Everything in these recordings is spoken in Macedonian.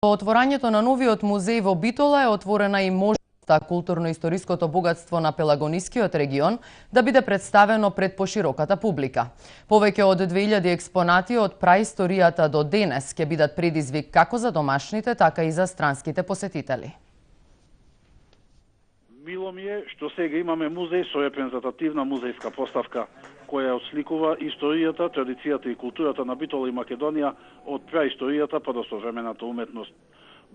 По отворањето на новиот музеј во Битола е отворена и можноста културно-историското богатство на Пелагонискиот регион да биде представено пред пошироката публика. Повеќе од 2000 експонати од праисторијата до денес ќе бидат предизвик како за домашните, така и за странските посетители. Мило ми е што сега имаме музеј со репрезентативна музејска поставка, која отсликува историјата, традицијата и културата на Битола и Македонија од праисторијата па до современата уметност.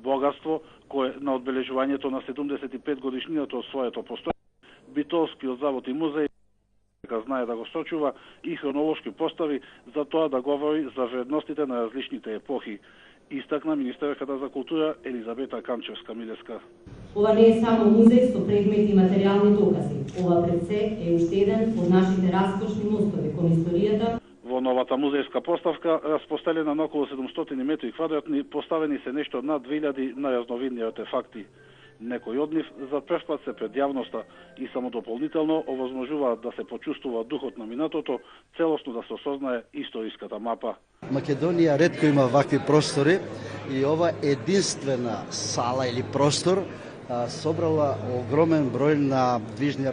Богатство кое на одбележувањето на 75 годишнината од своето постојање, Битолскиот завод и музеј знае да го сочува и хронолошки постави за тоа да говори за вредностите на различните епохи, истакна министерката за култура Елизабета Камчевска-Милеска. Ова не е само музеј со предмети и материјални докази. Ова пред се е уште еден од нашите раскошни мостови кон историјата. Во новата музејска поставка, распостелена на околу 700 метри квадратни, поставени се нешто над 2000 најразновидни артефакти. Некои од нив за прв пат се пред јавноста и само дополнително овозможуваат да се почувствува духот на минатото, целосно да се осознае историската мапа. Македонија ретко има вакви простори и ова единствена сала или простор собрала огромен број на движни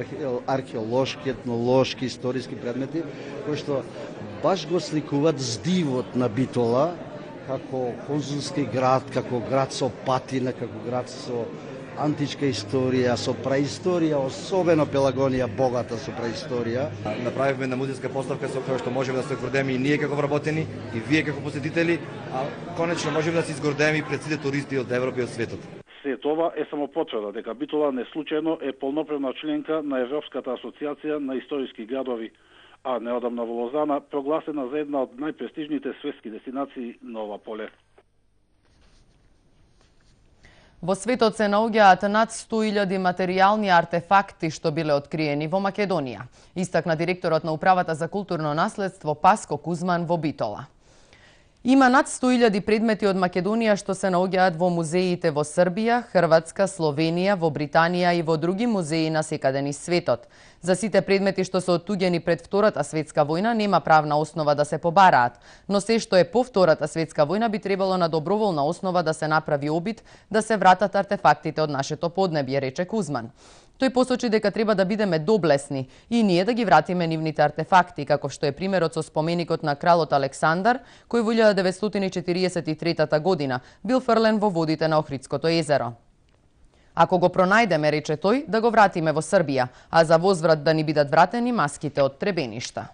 археолошки, етнолошки, историски предмети, кои што баш го сликуваат здивот на Битола како конзулски град, како град со патина, како град со античка историја, со праисторија, особено Пелагонија богата со праисторија. Направивме на музејска поставка со која што можеме да се гордеме и ние како вработени, и вие како посетители, а конечно можеме да се изгордеме и пред сите туристи од Европа и од светот. Се тоа е само потврда дека Битола не случајно е полноправна членка на Европската асоциација на историски градови, а неодамна во Лозана прогласена за една од најпрестижните светски дестинации на ова поле. Во светот се наоѓаат над 100.000 материјални артефакти што биле откриени во Македонија, истакна директорот на Управата за културно наследство Паско Кузман во Битола. Има над 100.000 предмети од Македонија што се наоѓаат во музеите во Србија, Хрватска, Словенија, во Британија и во други музеи на секаде низ светот. За сите предмети што се оттуѓени пред Втората светска војна нема правна основа да се побараат, но се што е по Втората светска војна би требало на доброволна основа да се направи обид да се вратат артефактите од нашето поднебје, рече Кузман. Тој посочи дека треба да бидеме доблесни и ние да ги вратиме нивните артефакти, како што е примерот со споменикот на кралот Александар, кој во 1943 година бил фрлен во водите на Охридското езеро. Ако го пронајдеме, рече тој, да го вратиме во Србија, а за возврат да ни бидат вратени маските од Требеништа.